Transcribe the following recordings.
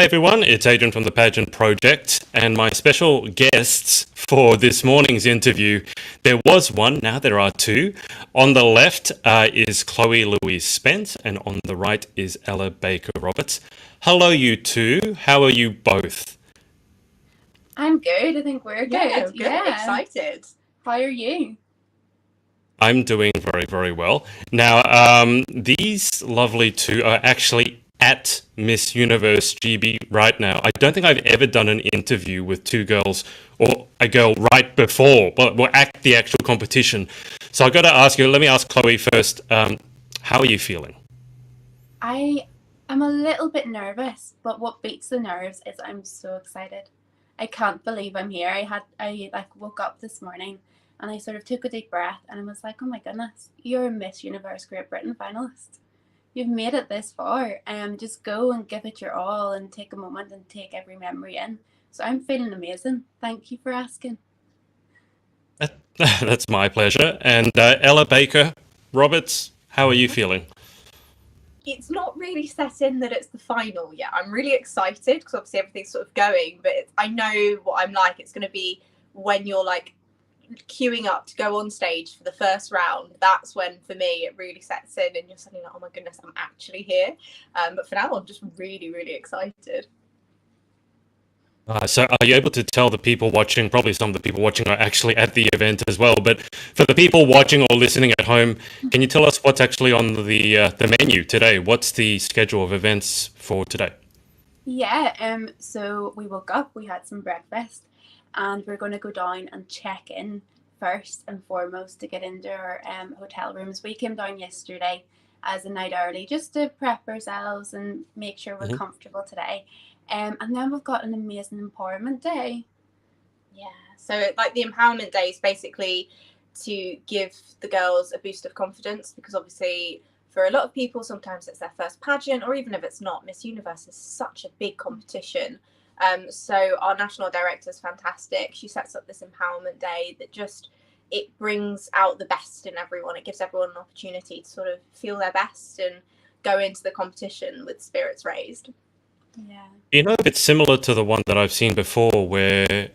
Hey everyone, it's Adrian from the Pageant Project, and my special guests for this morning's interview, there was one, now there are two. On the left is Chloe Louise Spence, and on the right is Ella Baker Roberts. Hello you two, how are you both? I'm good, I think we're good. Yeah, excited. How are you? I'm doing very, very well. Now, these lovely two are actually at Miss Universe GB right now. I don't think I've ever done an interview with two girls or a girl right before, but we're at the actual competition. So I got to ask you, let me ask Chloe first. How are you feeling? I am a little bit nervous, but what beats the nerves is I'm so excited. I can't believe I'm here. I woke up this morning and I sort of took a deep breath and I was like, oh my goodness, you're a Miss Universe Great Britain finalist. You've made it this far. Just go and give it your all and take a moment and take every memory in. So I'm feeling amazing. Thank you for asking. That's my pleasure. And Ella Baker Roberts, how are you feeling? It's not really set in that it's the final yet. I'm really excited because obviously everything's sort of going, but I know what I'm like. It's going to be when you're like queuing up to go on stage for the first round. That's when for me it really sets in and you're suddenly like, oh my goodness, I'm actually here. But for now I'm just really, really excited. So are you able to tell the people watching, probably some of the people watching are actually at the event as well, but for the people watching or listening at home, can you tell us what's actually on the menu today? What's the schedule of events for today? Yeah, so we woke up, we had some breakfast, and we're going to go down and check in first and foremost to get into our hotel rooms. We came down yesterday as a night early just to prep ourselves and make sure we're comfortable today. And then we've got an amazing empowerment day. Yeah, so like the empowerment day is basically to give the girls a boost of confidence, because obviously for a lot of people sometimes it's their first pageant, or even if it's not, Miss Universe is such a big competition. So our national director is fantastic. She sets up this empowerment day that just, it brings out the best in everyone. It gives everyone an opportunity to sort of feel their best and go into the competition with spirits raised. Yeah. You know, if it's similar to the one that I've seen before where,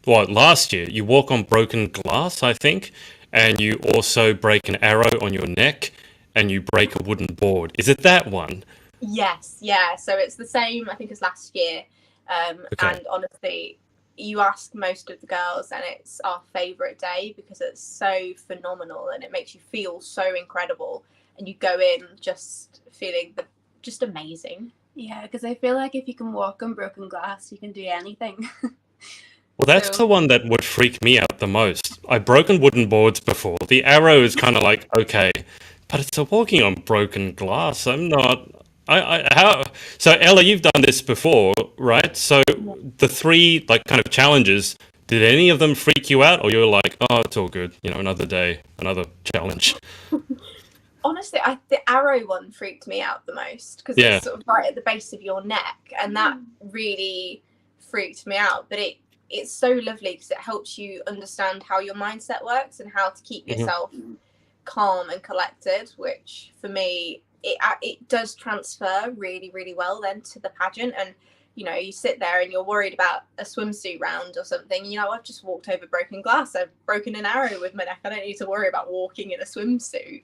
last year you walk on broken glass, I think, and you also break an arrow on your neck and you break a wooden board. Is it that one? Yes, yeah. So it's the same, I think, as last year. Okay. And honestly, you ask most of the girls and it's our favourite day because it's so phenomenal and it makes you feel so incredible. And you go in just feeling just amazing. Yeah, because I feel like if you can walk on broken glass, you can do anything. Well, that's the one that would freak me out the most. I've broken wooden boards before. The arrow is kind of like, okay, but it's a walking on broken glass. I'm not... how? So Ella, you've done this before, right? So the three like kind of challenges, did any of them freak you out, or you're like, oh, it's all good, another day, another challenge? Honestly, the arrow one freaked me out the most because it's sort of right at the base of your neck, and that really freaked me out. But it's so lovely because it helps you understand how your mindset works and how to keep yourself calm and collected, which for me it does transfer really, really well then to the pageant. And you sit there and you're worried about a swimsuit round or something. I've just walked over broken glass. I've broken an arrow with my neck. I don't need to worry about walking in a swimsuit.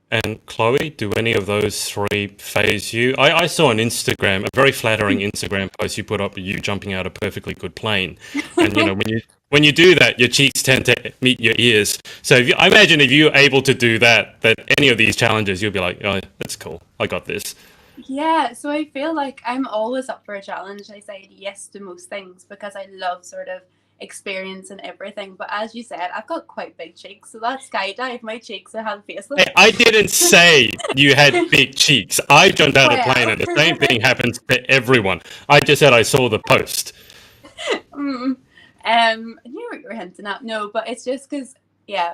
And Chloe, do any of those three phase you? I saw on Instagram a very flattering Instagram post you put up, you jumping out a perfectly good plane, and when you do that, your cheeks tend to meet your ears. So I imagine if you're able to do that any of these challenges, you'll be like, oh, that's cool, I got this. Yeah, so I feel like I'm always up for a challenge. I say yes to most things because I love sort of experience and everything. But as you said, I've got quite big cheeks, so that skydive, my cheeks are have faceless. Hey, I didn't say you had big cheeks. I jumped out of a plane and the same thing happens to everyone. I just said I saw the post. I knew what you were hinting at. No, but it's just because,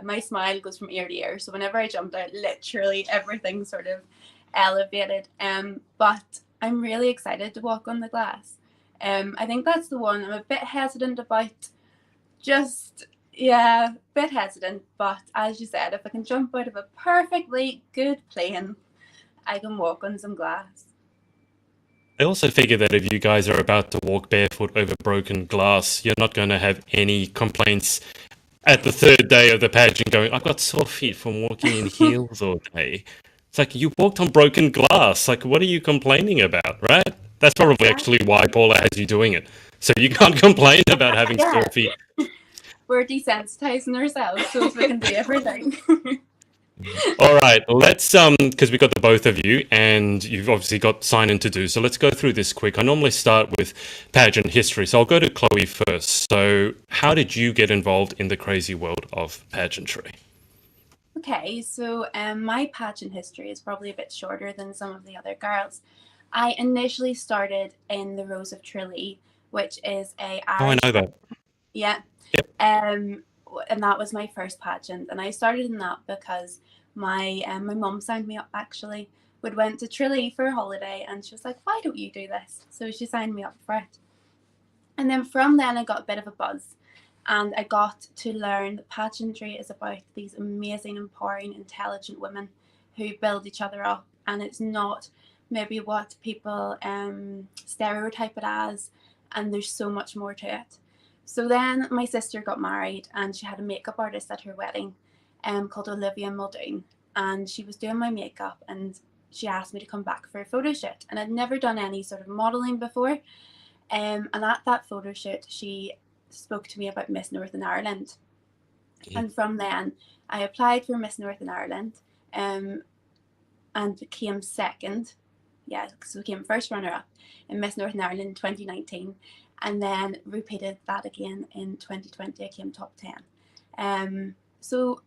my smile goes from ear to ear. So whenever I jumped out, literally everything sort of elevated. But I'm really excited to walk on the glass. I think that's the one I'm a bit hesitant about. A bit hesitant. But as you said, if I can jump out of a perfectly good plane, I can walk on some glass. I also figure that if you guys are about to walk barefoot over broken glass, you're not going to have any complaints at the third day of the pageant going, I've got sore feet from walking in heels all day. It's like, you walked on broken glass. Like, what are you complaining about, right? That's probably actually why Paula has you doing it. So you can't complain about having sore feet. We're desensitizing ourselves so we can do everything. All right, let's because we got the both of you, and you've obviously got sign-in to do. So let's go through this quick. I normally start with pageant history, so I'll go to Chloe first. So, how did you get involved in the crazy world of pageantry? Okay, so my pageant history is probably a bit shorter than some of the other girls. I initially started in the Rose of Tralee, which is a Irish. Oh, I know that. Yeah. Yep. And that was my first pageant, and I started in that because my mum signed me up actually. We went to Tralee for a holiday, and she was like, "Why don't you do this?" So she signed me up for it. And then from then I got a bit of a buzz, and I got to learn that pageantry is about these amazing, empowering, intelligent women who build each other up, and it's not maybe what people stereotype it as, and there's so much more to it. So then my sister got married, and she had a makeup artist at her wedding called Olivia Muldoon, and she was doing my makeup, and she asked me to come back for a photo shoot, and I'd never done any sort of modelling before. And at that photo shoot, she spoke to me about Miss Northern Ireland. And from then, I applied for Miss Northern Ireland and became second. Yeah, so became first runner-up in Miss Northern Ireland in 2019. And then repeated that again in 2020. I came top 10. So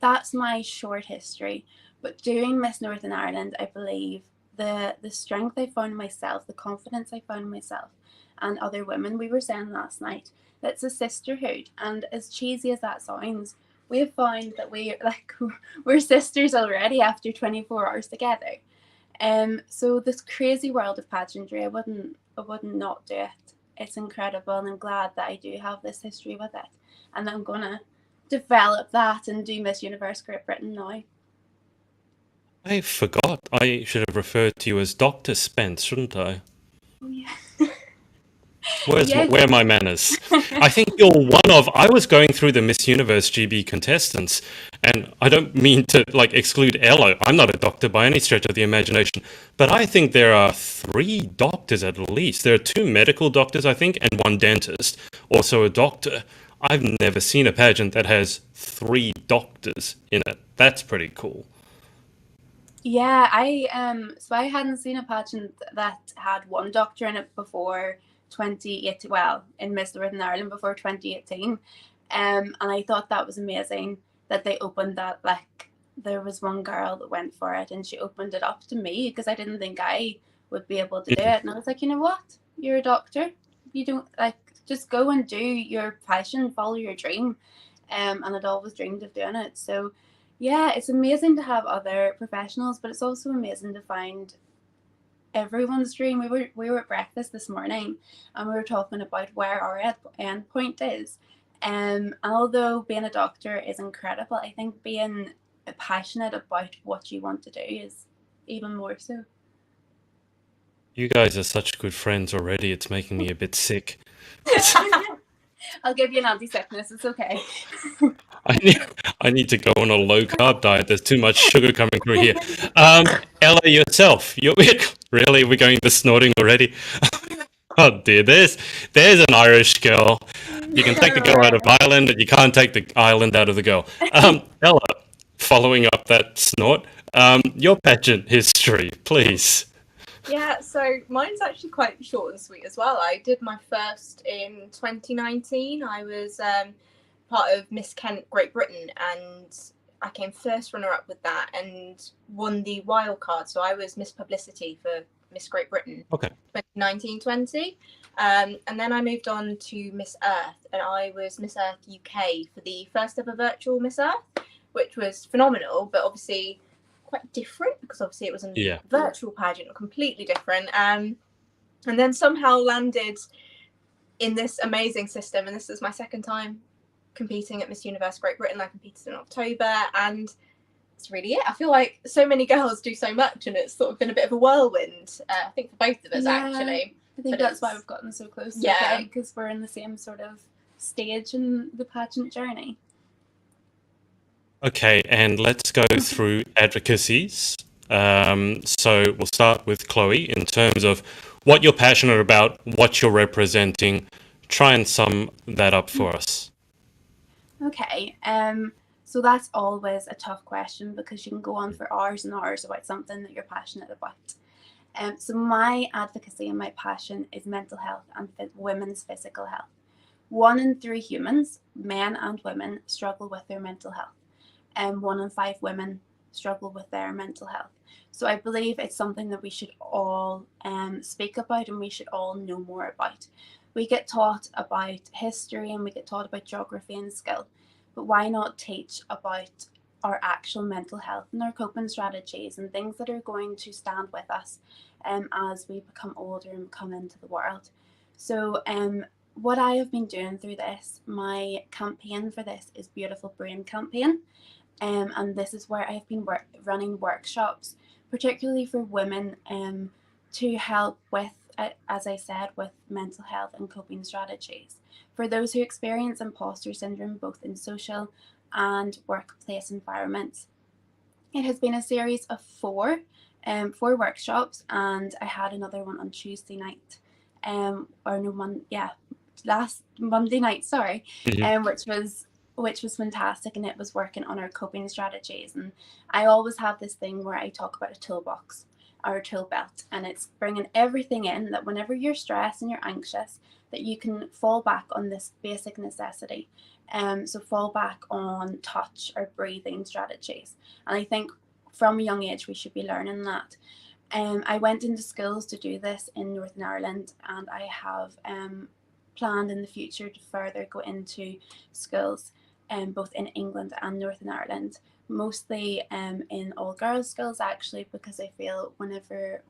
that's my short history. But doing Miss Northern Ireland, I believe the strength I found in myself, the confidence I found in myself and other women, we were saying last night, that's a sisterhood. And as cheesy as that sounds, we have found that we're sisters already after 24 hours together. So this crazy world of pageantry, I wouldn't not do it. It's incredible, and I'm glad that I do have this history with it, and I'm gonna develop that and do Miss Universe Great Britain now. I forgot. I should have referred to you as Dr. Spence, shouldn't I? Oh yeah. Where are my manners? I think you're one of. I was going through the Miss Universe GB contestants, and I don't mean to exclude Ella. I'm not a doctor by any stretch of the imagination, but I think there are 3 doctors at least. There are 2 medical doctors, I think, and 1 dentist, also a doctor. I've never seen a pageant that has 3 doctors in it. That's pretty cool. Yeah, so I hadn't seen a pageant that had 1 doctor in it before 2018. Well, in Miss Northern Ireland before 2018, and I thought that was amazing that they opened that. Like, there was one girl that went for it, and she opened it up to me because I didn't think I would be able to do it, and I was like, you know what? You're a doctor. You don't just go and do your passion, follow your dream, and I'd always dreamed of doing it. So. Yeah, it's amazing to have other professionals, but it's also amazing to find everyone's dream. We were at breakfast this morning, and we were talking about where our end point is. And although being a doctor is incredible, I think being passionate about what you want to do is even more so. You guys are such good friends already. It's making me a bit sick. I'll give you an anti-sickness. It's okay. I need to go on a low-carb diet. There's too much sugar coming through here. Ella, yourself. Really? We're going to snorting already? Oh dear, there's an Irish girl. You can take the girl out of Ireland, but you can't take the island out of the girl. Ella, following up that snort, your pageant history, please. Yeah, so mine's actually quite short and sweet as well. I did my first in 2019. I was part of Miss Kent Great Britain, and I came first runner-up with that and won the wild card. So I was Miss Publicity for Miss Great Britain, okay, 2019-20. And then I moved on to Miss Earth, and I was Miss Earth UK for the first ever virtual Miss Earth, which was phenomenal, but obviously quite different because obviously it was a virtual pageant, completely different. And then somehow landed in this amazing system, and this is my second time competing at Miss Universe Great Britain. I competed in October, and that's really it. I feel like so many girls do so much, and it's sort of been a bit of a whirlwind. I think for both of us, actually. I think that's why we've gotten so close. Yeah, because we're in the same sort of stage in the pageant journey. Okay, and let's go through advocacies. So we'll start with Chloe in terms of what you're passionate about, what you're representing. Try and sum that up for us. Okay, so that's always a tough question because you can go on for hours and hours about something that you're passionate about. So my advocacy and my passion is mental health and women's physical health. 1 in 3 humans, men and women, struggle with their mental health. And 1 in 5 women struggle with their mental health. So I believe it's something that we should all speak about and we should all know more about. We get taught about history and we get taught about geography and skill, but why not teach about our actual mental health and our coping strategies and things that are going to stand with us as we become older and come into the world. So what I have been doing through this, my campaign for this is Beautiful Brain Campaign. And this is where I've been running workshops, particularly for women, to help with, as I said, with mental health and coping strategies. For those who experience imposter syndrome, both in social and workplace environments. It has been a series of 4 workshops, and I had another one on Tuesday night, last Monday night, sorry, which was fantastic, and it was working on our coping strategies. And I always have this thing where I talk about a toolbox or a tool belt, and it's bringing everything in that whenever you're stressed and you're anxious, that you can fall back on this basic necessity. So fall back on touch or breathing strategies. And I think from a young age we should be learning that. I went into schools to do this in Northern Ireland, and I have planned in the future to further go into schools both in England and Northern Ireland, mostly in all girls schools actually, because I feel whenever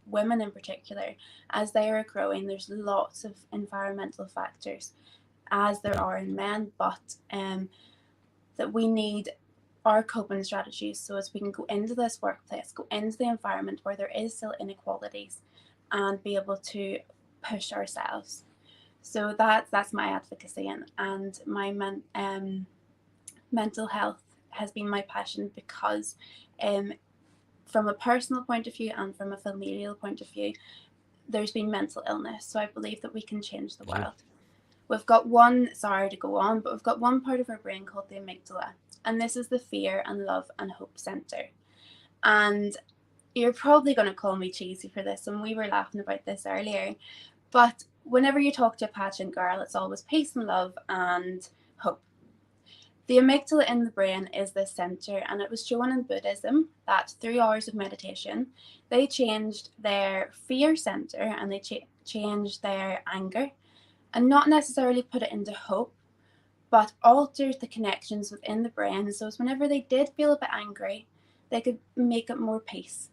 women in particular, as they are growing, there's lots of environmental factors as there are in men, but that we need our coping strategies so as we can go into this workplace, go into the environment where there is still inequalities, and be able to push ourselves. So that's my advocacy, and my mental health has been my passion because from a personal point of view and from a familial point of view, there's been mental illness. So I believe that we can change the world. We've got one, sorry to go on, but we've got one part of our brain called the amygdala, and this is the fear and love and hope center. And you're probably going to call me cheesy for this, and we were laughing about this earlier, but whenever you talk to a pageant girl, it's always peace and love and hope. The amygdala in the brain is this center, and it was shown in Buddhism that through hours of meditation, they changed their fear center and they changed their anger, and not necessarily put it into hope, but altered the connections within the brain. So whenever they did feel a bit angry, they could make it more peace.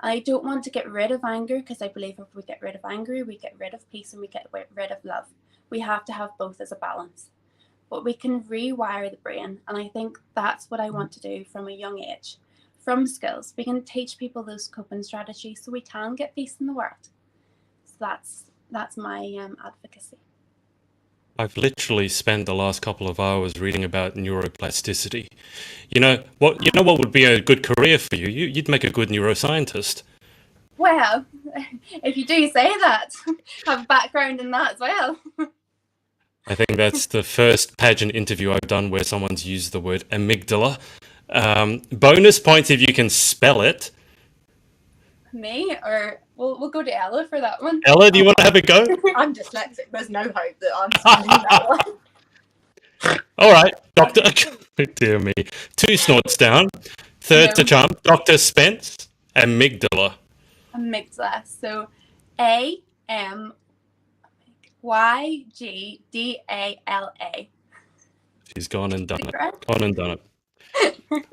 And I don't want to get rid of anger, because I believe if we get rid of anger, we get rid of peace and we get rid of love. We have to have both as a balance. But we can rewire the brain, and I think that's what I want to do from a young age. From skills, we can teach people those coping strategies so we can get peace in the world. So that's my advocacy. I've literally spent the last couple of hours reading about neuroplasticity. You know what would be a good career for you? You'd make a good neuroscientist. Well, if you do say that, have a background in that as well. I think that's the first pageant interview I've done where someone's used the word amygdala. Bonus points if you can spell it. Me? Or we'll go to Ella for that one. Ella, do you want to have a go? I'm dyslexic. There's no hope that I'm spelling that one. All right, Doctor. Dear me. 2 snorts down. Third to charm. Dr. Spence. Amygdala. Amygdala. So AMYGDALA. She's gone and done it.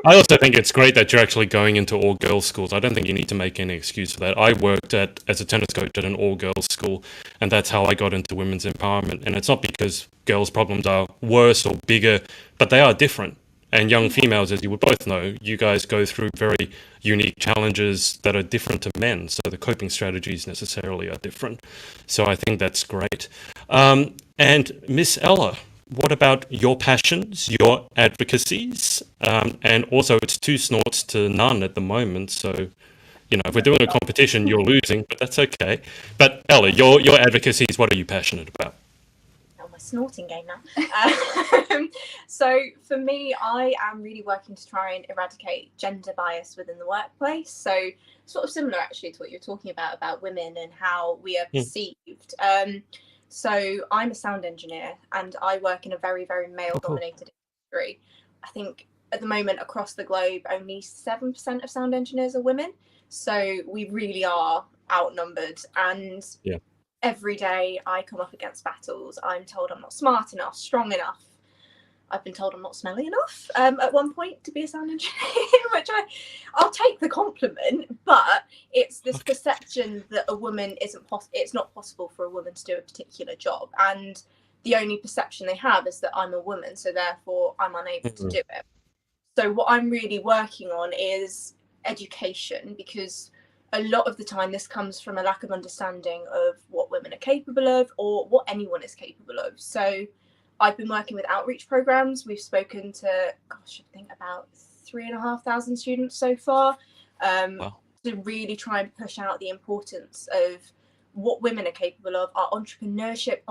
I also think it's great that you're actually going into all-girls schools. I don't think you need to make any excuse for that. I worked as a tennis coach at an all-girls school, and that's how I got into women's empowerment. And it's not because girls' problems are worse or bigger, but they are different. And young females, as you would both know, you guys go through very unique challenges that are different to men. So the coping strategies necessarily are different. So I think that's great. And Miss Ella, what about your passions, your advocacies? And also, it's 2 snorts to none at the moment. So, if we're doing a competition, you're losing, but that's okay. But Ella, your advocacies, what are you passionate about? My snorting game now. So for me, I am really working to try and eradicate gender bias within the workplace. So sort of similar actually to what you're talking about women and how we are perceived. So I'm a sound engineer and I work in a very, very male-dominated industry. I think at the moment across the globe, only 7% of sound engineers are women. So we really are outnumbered. And every day I come up against battles. I'm told I'm not smart enough, strong enough. I've been told I'm not smelly enough at one point to be a sound engineer, which I'll take the compliment, but it's this perception that a woman it's not possible for a woman to do a particular job. And the only perception they have is that I'm a woman, so therefore I'm unable to do it. So what I'm really working on is education, because a lot of the time this comes from a lack of understanding of what women are capable of or what anyone is capable of. So I've been working with outreach programs. We've spoken to, I think about 3,500 students so far, to really try and push out the importance of what women are capable of, our entrepreneurship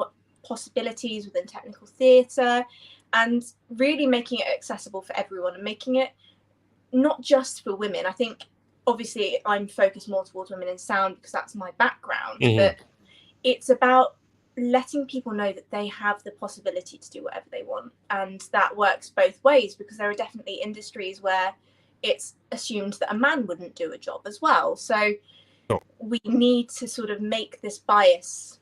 possibilities within technical theatre, and really making it accessible for everyone and making it not just for women. I think obviously I'm focused more towards women in sound because that's my background, but it's about letting people know that they have the possibility to do whatever they want. And that works both ways, because there are definitely industries where it's assumed that a man wouldn't do a job as well. So we need to sort of make this bias,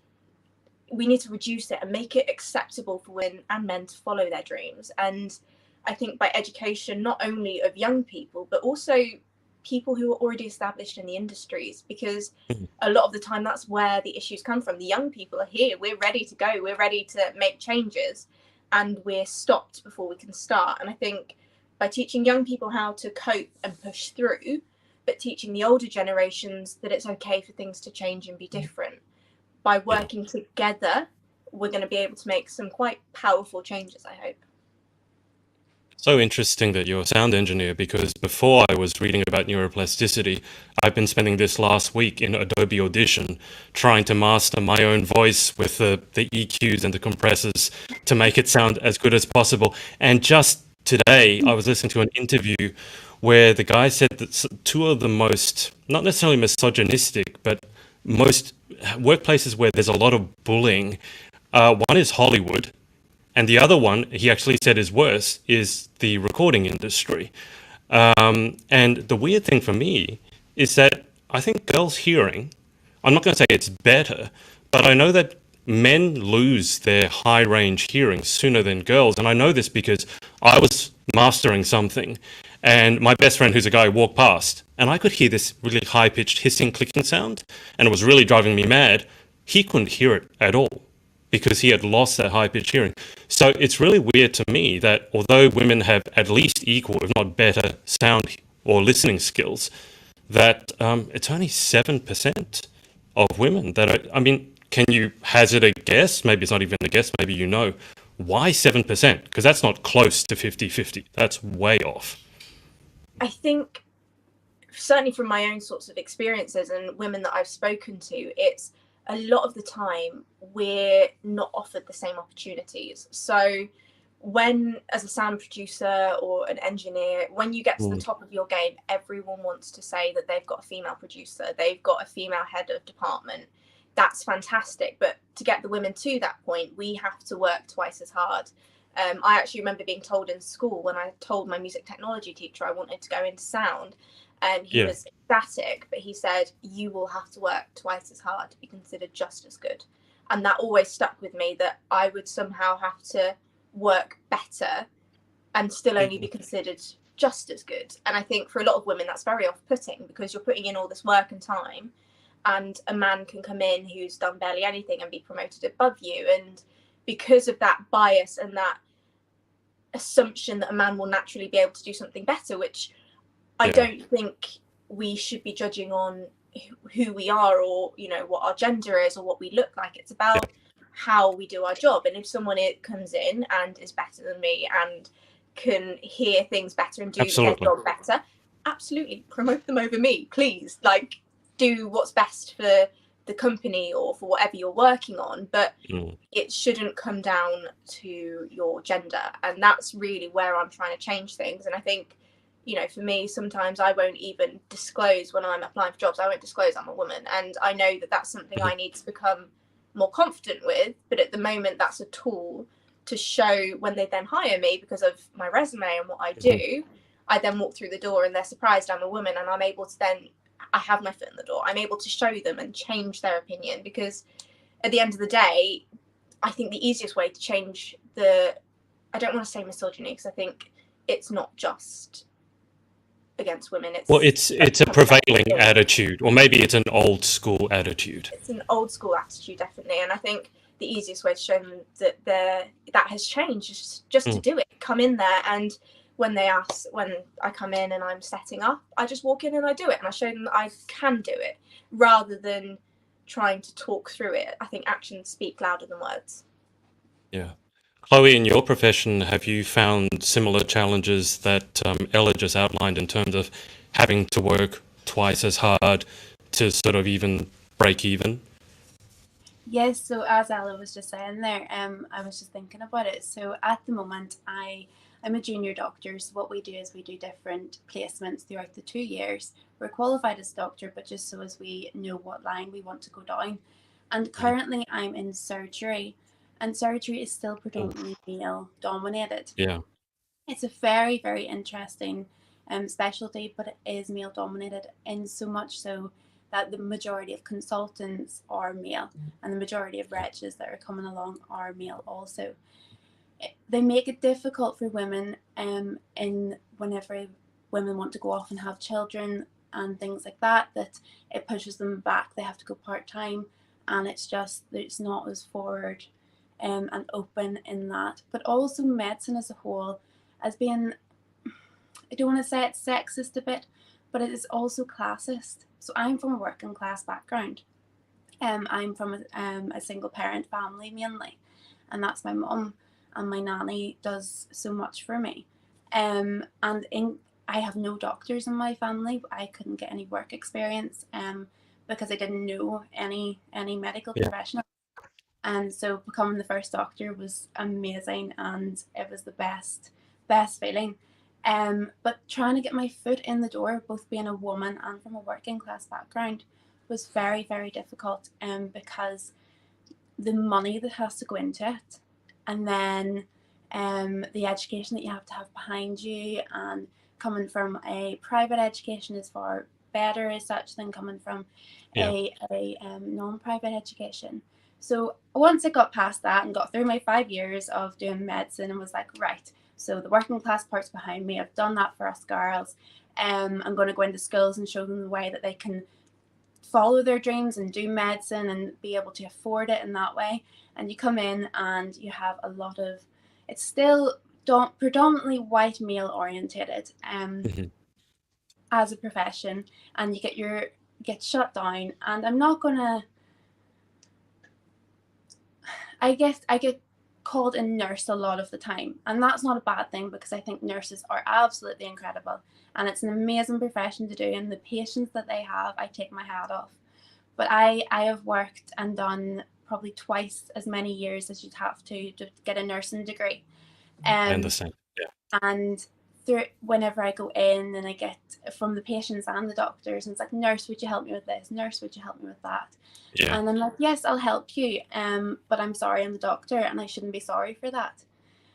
we need to reduce it and make it acceptable for women and men to follow their dreams. And I think by education, not only of young people, but also people who are already established in the industries, because a lot of the time that's where the issues come from. The young people are here, we're ready to go, we're ready to make changes, and we're stopped before we can start. And I think by teaching young people how to cope and push through, but teaching the older generations that it's okay for things to change and be different, by working together, we're going to be able to make some quite powerful changes, I hope. So interesting that you're a sound engineer, because before I was reading about neuroplasticity, I've been spending this last week in Adobe Audition trying to master my own voice with the EQs and the compressors to make it sound as good as possible. And just today, I was listening to an interview where the guy said that 2 of the most, not necessarily misogynistic, but most workplaces where there's a lot of bullying, one is Hollywood. And the other one, he actually said is worse, is the recording industry. And the weird thing for me is that I think girls' hearing, I'm not going to say it's better, but I know that men lose their high range hearing sooner than girls. And I know this because I was mastering something and my best friend, who's a guy, walked past and I could hear this really high pitched hissing, clicking sound, and it was really driving me mad. He couldn't hear it at all, because he had lost that high-pitched hearing. So it's really weird to me that although women have at least equal, if not better, sound or listening skills, that it's only 7% of women that are, I mean, can you hazard a guess? Maybe it's not even a guess, maybe you know. Why 7%? Because that's not close to 50-50. That's way off. I think, certainly from my own sorts of experiences and women that I've spoken to, it's a lot of the time we're not offered the same opportunities. So when, as a sound producer or an engineer, when you get to the top of your game, everyone wants to say that they've got a female producer, they've got a female head of department. That's fantastic. But to get the women to that point, we have to work twice as hard. I actually remember being told in school, when I told my music technology teacher I wanted to go into sound, and he was ecstatic, but he said, you will have to work twice as hard to be considered just as good. And that always stuck with me, that I would somehow have to work better and still only be considered just as good. And I think for a lot of women, that's very off-putting, because you're putting in all this work and time, and a man can come in who's done barely anything and be promoted above you. And because of that bias and that assumption that a man will naturally be able to do something better, which I don't think we should be judging on who we are, or, you know, what our gender is or what we look like. It's about how we do our job. And if someone comes in and is better than me and can hear things better and do their job better, absolutely promote them over me, please. Like, do what's best for the company or for whatever you're working on, but it shouldn't come down to your gender. And that's really where I'm trying to change things. And I think, you know, for me, sometimes I won't even disclose when I'm applying for jobs. I won't disclose I'm a woman, and I know that that's something I need to become more confident with. But at the moment, that's a tool to show when they then hire me, because of my resume and what I do. I then walk through the door and they're surprised I'm a woman, and I'm able to then, I have my foot in the door. I'm able to show them and change their opinion, because at the end of the day, I think the easiest way to change I don't want to say misogyny, because I think it's not just against women. It's a prevailing attitude, or maybe it's an old school attitude. It's an old school attitude, definitely. And I think the easiest way to show them that that has changed is just to do it. Come in there, and when I come in and I'm setting up, I just walk in and I do it, and I show them that I can do it, rather than trying to talk through it. I think actions speak louder than words. Yeah. Chloe, in your profession, have you found similar challenges that Ella just outlined, in terms of having to work twice as hard to sort of even break even? Yes, so as Ella was just saying there, I was just thinking about it. So at the moment, I'm a junior doctor, so what we do is we do different placements throughout the 2 years. We're qualified as a doctor, but just so as we know what line we want to go down. And currently I'm in surgery, and surgery is still predominantly male dominated. Yeah. It's a very, very interesting specialty, but it is male dominated, in so much so that the majority of consultants are male, and the majority of regs that are coming along are male also. They make it difficult for women in whenever women want to go off and have children and things like that, that it pushes them back. They have to go part-time, and it's not as forward and open in that. But also medicine as a whole as being, I don't want to say it's sexist a bit, but it is also classist. So I'm from a working class background. I'm from a single parent family mainly, and that's my mum, and my nanny does so much for me. I have no doctors in my family. I couldn't get any work experience because I didn't know any medical professional. And so becoming the first doctor was amazing, and it was the best feeling. But trying to get my foot in the door, both being a woman and from a working class background, was very, very difficult because the money that has to go into it, and then the education that you have to have behind you, and coming from a private education is far better as such than coming from a non-private education. So once I got past that and got through my 5 years of doing medicine, and was like, right, so the working class part's behind me, I've done that for us girls. I'm going to go into schools and show them the way that they can follow their dreams and do medicine and be able to afford it in that way. And you come in and you have a lot of, it's still predominantly white male orientated as a profession, and you get shut down. And I'm not gonna, I get called a nurse a lot of the time, and that's not a bad thing, because I think nurses are absolutely incredible, and it's an amazing profession to do, and the patience that they have, I take my hat off. But I have worked and done probably twice as many years as you'd have to get a nursing degree. I understand. Yeah. And whenever I go in and I get from the patients and the doctors, and it's like, nurse, would you help me with this? Nurse, would you help me with that? Yeah. And I'm like, yes, I'll help you. But I'm sorry, I'm the doctor, and I shouldn't be sorry for that.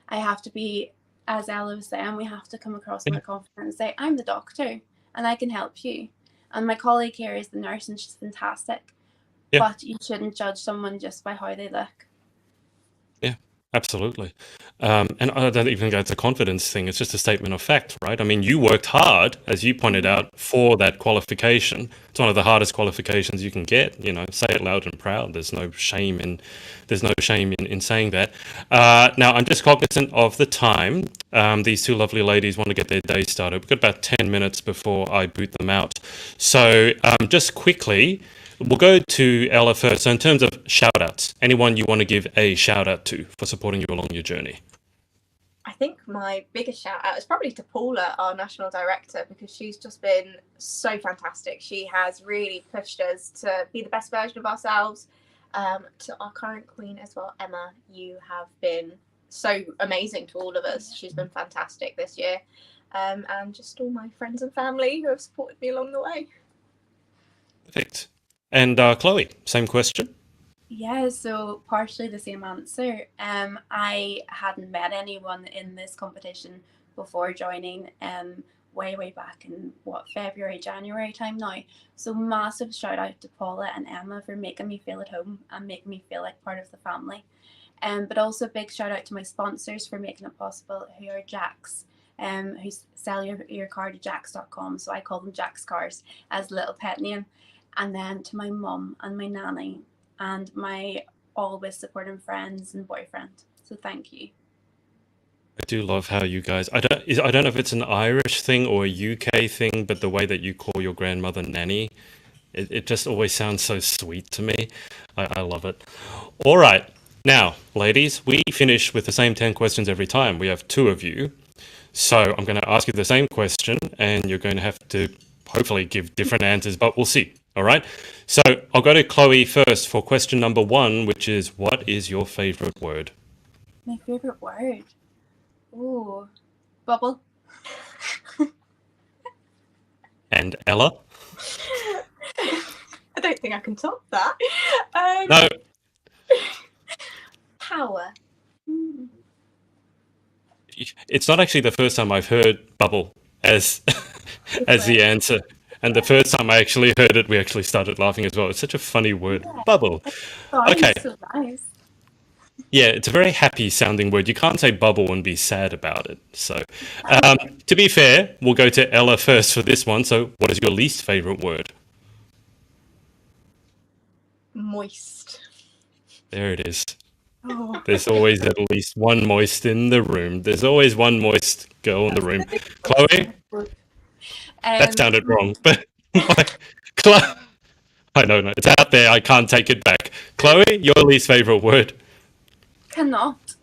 I have to be, as Ella was saying, we have to come across more confident and say, I'm the doctor and I can help you. And my colleague here is the nurse, and she's fantastic. Yeah. But you shouldn't judge someone just by how they look. Yeah. Absolutely. And I don't even think it's a confidence thing. It's just a statement of fact, right? I mean, you worked hard, as you pointed out, for that qualification. It's one of the hardest qualifications you can get. You know, say it loud and proud. There's no shame in saying that. Now, I'm just cognizant of the time. These two lovely ladies want to get their day started. We've got about 10 minutes before I boot them out. So just quickly, we'll go to Ella first. So in terms of shout outs, anyone you want to give a shout out to for supporting you along your journey? I think my biggest shout out is probably to Paula, our national director, because she's just been so fantastic. She has really pushed us to be the best version of ourselves. To our current queen as well, Emma, you have been so amazing to all of us. She's been fantastic this year. And just all my friends and family who have supported me along the way. Perfect. And Chloe, same question. Yeah, so partially the same answer. I hadn't met anyone in this competition before joining. Way back in February, January time now. So massive shout out to Paula and Emma for making me feel at home and making me feel like part of the family. But also a big shout out to my sponsors for making it possible, who are Jax, who sell your car to jax.com. So I call them Jax Cars as a little pet name. And then to my mum and my nanny and my always supporting friends and boyfriend. So thank you. I do love how you guys. I don't know if it's an Irish thing or a UK thing, but the way that you call your grandmother nanny, it just always sounds so sweet to me. I love it. All right, now, ladies, we finish with the same 10 questions every time. We have two of you, so I'm going to ask you the same question, and you're going to have to hopefully give different answers, but we'll see. All right. So I'll go to Chloe first for question number 1, which is, what is your favorite word? My favorite word. Ooh, bubble. And Ella? I don't think I can top that. No. Power. It's not actually the first time I've heard bubble as as the answer. And the first time I actually heard it, we actually started laughing as well. It's such a funny word. Yeah. Bubble. Okay. So nice. Yeah, it's a very happy sounding word. You can't say bubble and be sad about it. So, to be fair, we'll go to Ella first for this one. So, what is your least favorite word? Moist. There it is. Oh. There's always at least one moist in the room. There's always one moist girl in the room. Chloe? That sounded wrong, but I know, no, it's out there. I can't take it back. Chloe, your least favorite word? Cannot.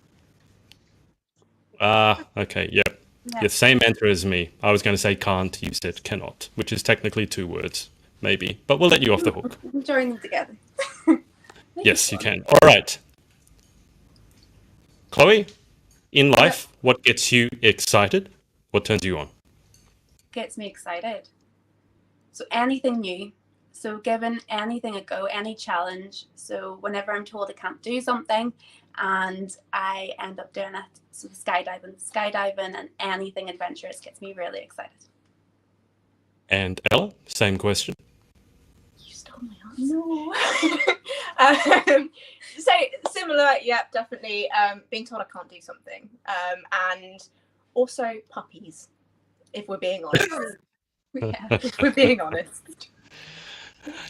Okay, yep. Yeah. The same answer as me. I was going to say can't, you said cannot, which is technically 2 words, maybe. But we'll let you off the hook. Join them together. Yes, you can. All right. Chloe, in life, what gets you excited? What turns you on? Gets me excited. So anything new. So giving anything a go, any challenge. So whenever I'm told I can't do something and I end up doing it. So skydiving and anything adventurous gets me really excited. And Ella, same question. You stole my answer. No. So similar, yeah, definitely. Being told I can't do something. And also puppies, if we're being honest. Yeah, if we're being honest.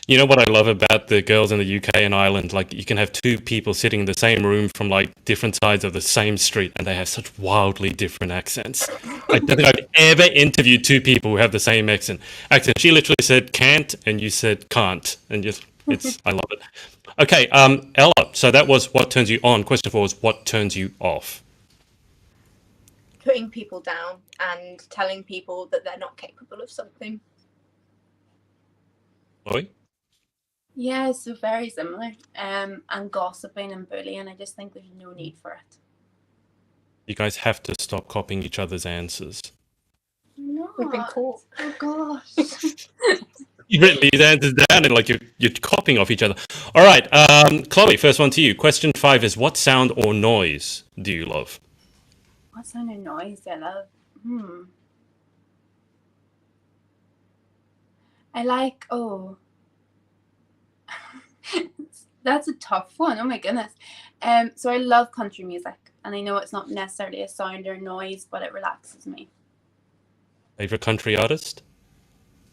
You know what I love about the girls in the UK and Ireland? Like, you can have 2 people sitting in the same room from like different sides of the same street, and they have such wildly different accents. I don't think I've ever interviewed 2 people who have the same accent. She literally said can't, and you said can't, and I love it. Okay, Ella. So that was what turns you on. Question 4 was what turns you off. Putting people down and telling people that they're not capable of something. Chloe? Yeah, so very similar. And gossiping and bullying, I just think there's no need for it. You guys have to stop copying each other's answers. No. We've been caught. Oh gosh. You've written these answers down and like you're copying off each other. All right, Chloe, first one to you. Question 5 is, what sound or noise do you love? What sound or noise do I love? I like, that's a tough one. Oh my goodness. So I love country music. And I know it's not necessarily a sound or noise, but it relaxes me. Favorite country artist?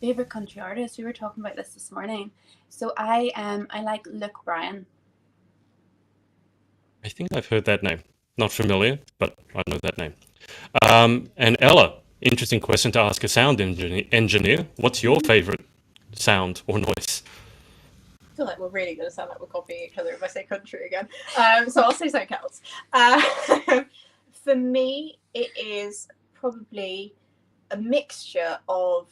Favorite country artist? We were talking about this morning. So I like Luke Bryan. I think I've heard that name. Not familiar, but I know that name. And Ella, interesting question to ask a sound engineer. What's your favorite sound or noise? I feel like we're really going to sound like we're copying each other if I say country again. So I'll say something else. For me, it is probably a mixture of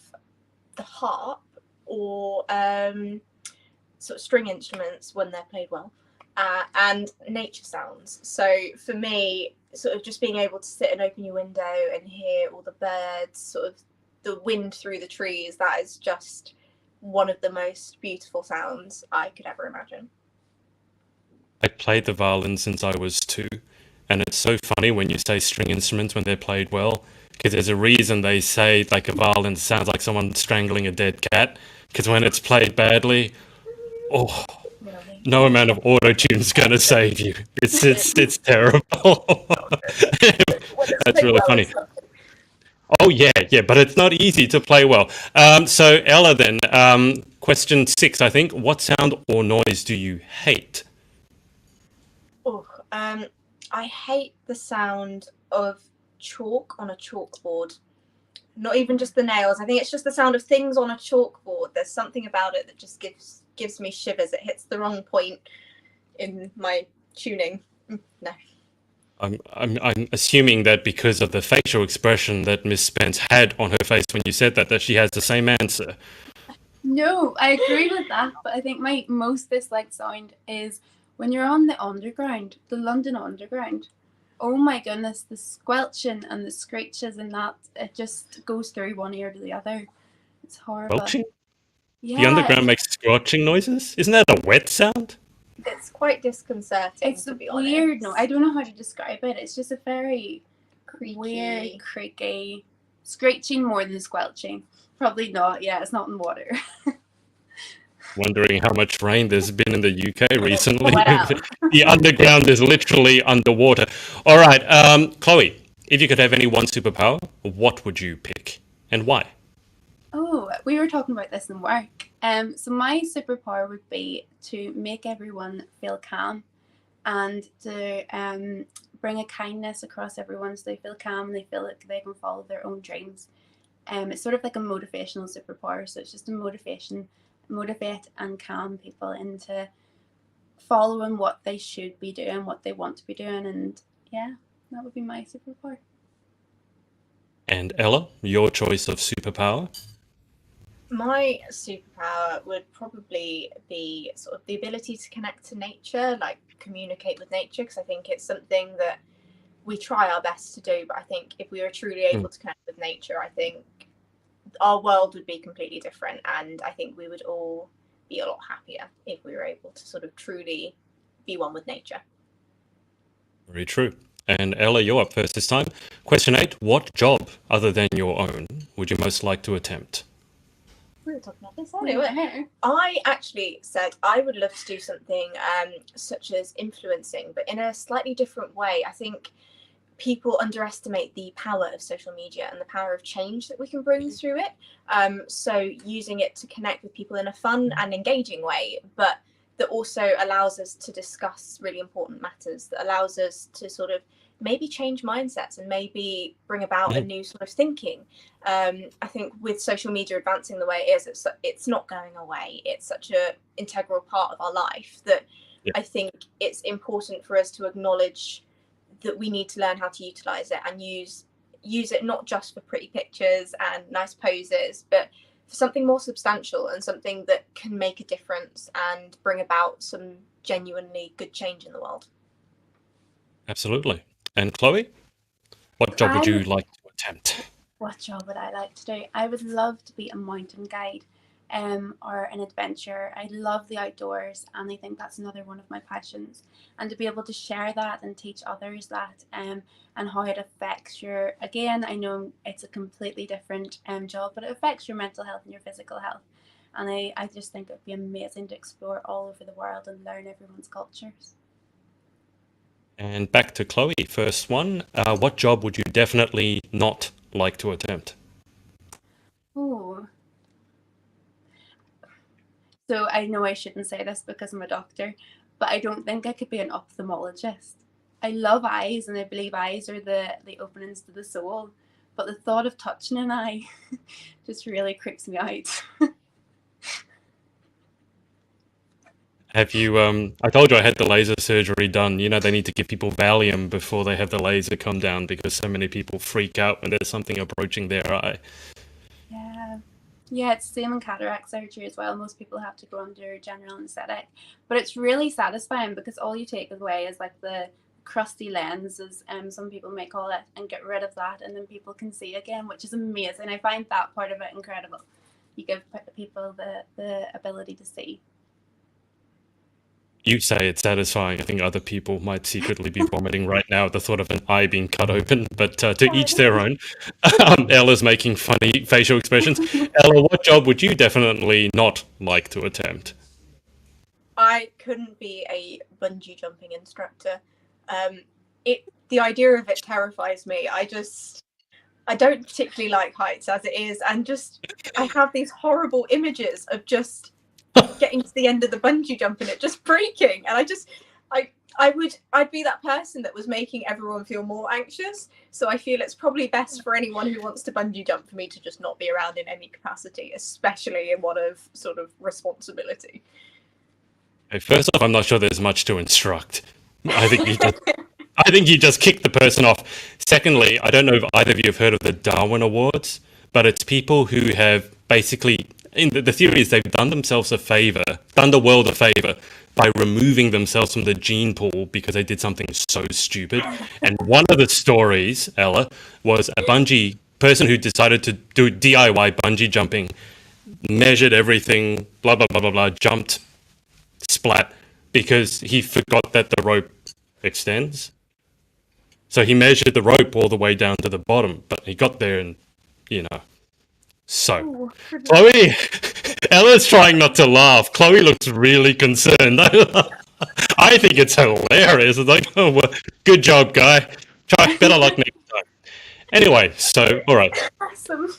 the harp or sort of string instruments when they're played well, and nature sounds. So for me, sort of just being able to sit and open your window and hear all the birds, sort of the wind through the trees, that is just one of the most beautiful sounds I could ever imagine. I played the violin since I was 2, and it's so funny when you say string instruments when they're played well, because there's a reason they say like a violin sounds like someone strangling a dead cat, because when it's played badly, oh, no amount of auto-tune is going to save you. It's terrible. That's really funny. Oh yeah, but it's not easy to play well. So Ella, then, question 6, I think. What sound or noise do you hate? Oh, I hate the sound of chalk on a chalkboard. Not even just the nails. I think it's just the sound of things on a chalkboard. There's something about it that just gives me shivers. It hits the wrong point in my tuning. No. I'm assuming that because of the facial expression that Miss Spence had on her face when you said that she has the same answer. No, I agree with that, but I think my most disliked sound is when you're on the underground, the London Underground. Oh my goodness, the squelching and the screeches and that, it just goes through one ear to the other. It's horrible. Squelching? Yeah. The underground makes squelching noises? Isn't that a wet sound? It's quite disconcerting. It's to be weird. honest. No, I don't know how to describe it. It's just a very Creaky. weird, creaky, screeching more than squelching. Probably not. Yeah, it's not in water. Wondering how much rain there's been in the UK recently. Wow. The underground is literally underwater. All right, Chloe, if you could have any one superpower, what would you pick and why? Oh, we were talking about this in work. So my superpower would be to make everyone feel calm and to bring a kindness across everyone so they feel calm and they feel like they can follow their own dreams. It's sort of like a motivational superpower. So it's just a motivate and calm people into following what they should be doing, what they want to be doing. And yeah, that would be my superpower. And Ella, your choice of superpower? My superpower would probably be sort of the ability to connect to nature, like communicate with nature, because I think it's something that we try our best to do. But I think if we were truly able to connect with nature, I think our world would be completely different. And I think we would all be a lot happier if we were able to sort of truly be one with nature. Very true. And Ella, you're up first this time. Question 8, what job other than your own would you most like to attempt? We were talking about this earlier. I actually said I would love to do something such as influencing, but in a slightly different way. I think people underestimate the power of social media and the power of change that we can bring through it. So using it to connect with people in a fun and engaging way, but that also allows us to discuss really important matters, that allows us to sort of maybe change mindsets and maybe bring about a new sort of thinking. I think with social media advancing the way it is, it's not going away. It's such an integral part of our life that I think it's important for us to acknowledge that we need to learn how to utilize it and use it not just for pretty pictures and nice poses, but for something more substantial and something that can make a difference and bring about some genuinely good change in the world. Absolutely. And Chloe, what job would you like to attempt? What job would I like to do? I would love to be a mountain guide or an adventurer. I love the outdoors, and I think that's another one of my passions. And to be able to share that and teach others that and how it affects your, again, I know it's a completely different job, but it affects your mental health and your physical health. And I just think it would be amazing to explore all over the world and learn everyone's cultures. And back to Chloe, first one. What job would you definitely not like to attempt? Oh. So I know I shouldn't say this because I'm a doctor, but I don't think I could be an ophthalmologist. I love eyes, and I believe eyes are the openings to the soul. But the thought of touching an eye just really creeps me out. Have you, I told you I had the laser surgery done. You know, they need to give people Valium before they have the laser come down because so many people freak out when there's something approaching their eye. Yeah. Yeah, it's the same in cataract surgery as well. Most people have to go under general anesthetic. But it's really satisfying because all you take away is like the crusty lens, as some people may call it, and get rid of that, and then people can see again, which is amazing. I find that part of it incredible. You give people the ability to see. You say it's satisfying. I think other people might secretly be vomiting right now at the thought of an eye being cut open, but to each their own. Ella's making funny facial expressions. Ella, what job would you definitely not like to attempt? I couldn't be a bungee jumping instructor. The idea of it terrifies me. I don't particularly like heights as it is, and I have these horrible images of just getting to the end of the bungee jump and it just breaking, and I'd be that person that was making everyone feel more anxious. So I feel it's probably best for anyone who wants to bungee jump for me to just not be around in any capacity, especially in one of sort of responsibility. First off, I'm not sure there's much to instruct. I think you just kick the person off. Secondly, I don't know if either of you have heard of the Darwin Awards, but it's people who have basically, the theory is they've done the world a favor by removing themselves from the gene pool because they did something so stupid. And one of the stories, Ella, was a bungee person who decided to do DIY bungee jumping, measured everything, blah, blah, blah, blah, blah, jumped, splat, because he forgot that the rope extends. So he measured the rope all the way down to the bottom, but he got there and, So, Chloe, Ella's trying not to laugh. Chloe looks really concerned. I think it's hilarious. It's like, oh, well, good job, guy. Try better luck next time. Anyway, so, all right. Awesome.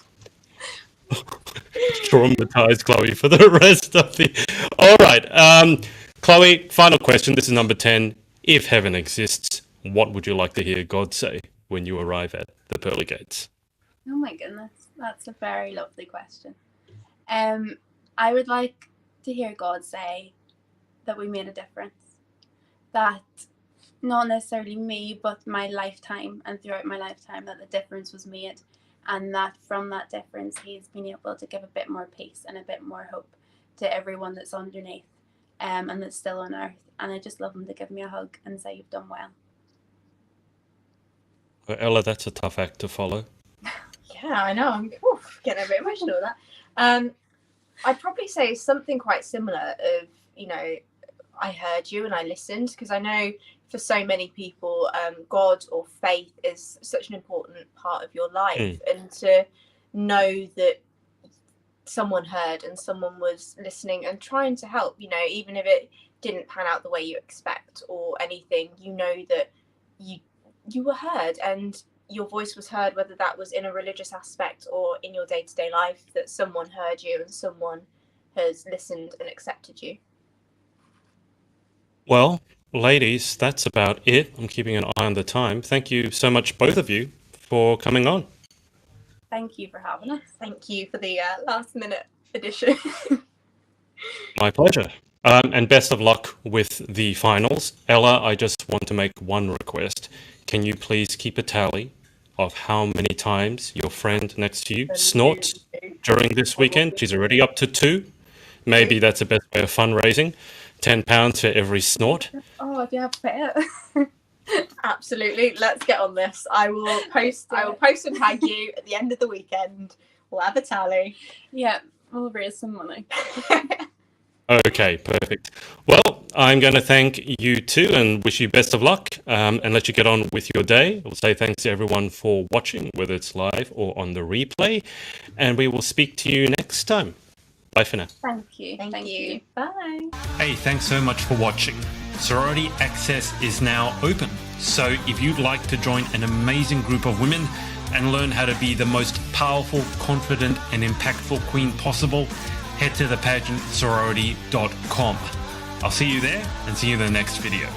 Traumatized Chloe for the rest of the... All right. Chloe, final question. This is number 10. If heaven exists, what would you like to hear God say when you arrive at the pearly gates? Oh my goodness, that's a very lovely question. I would like to hear God say that we made a difference. That not necessarily me, but my lifetime, and throughout my lifetime, that the difference was made, and that from that difference he's been able to give a bit more peace and a bit more hope to everyone that's underneath and that's still on earth. And I just love him to give me a hug and say you've done well. Well, Ella, that's a tough act to follow. Yeah, I know. I'm getting a bit emotional with that. I'd probably say something quite similar of, I heard you and I listened, because I know for so many people, God or faith is such an important part of your life. And to know that someone heard and someone was listening and trying to help, even if it didn't pan out the way you expect or anything, that you were heard and your voice was heard, whether that was in a religious aspect or in your day-to-day life, that someone heard you and someone has listened and accepted you. Well, ladies, that's about it. I'm keeping an eye on the time. Thank you so much, both of you, for coming on. Thank you for having us. Thank you for the last-minute addition. My pleasure. And best of luck with the finals. Ella, I just want to make one request. Can you please keep a tally of how many times your friend next to you snorts during this weekend? She's already up to 2. Maybe that's the best way of fundraising. £10 for every snort. Oh, if you have to pay it. Absolutely. Let's get on this. I will post and tag you at the end of the weekend. We'll have a tally. Yeah, we'll raise some money. Okay, perfect. Well, I'm going to thank you too and wish you best of luck and let you get on with your day. We'll say thanks to everyone for watching, whether it's live or on the replay. And we will speak to you next time. Bye for now. Thank you. Thank you. Bye. Hey, thanks so much for watching. sorority access is now open. So if you'd like to join an amazing group of women and learn how to be the most powerful, confident, and impactful queen possible, head to thepageantsorority.com. I'll see you there and see you in the next video.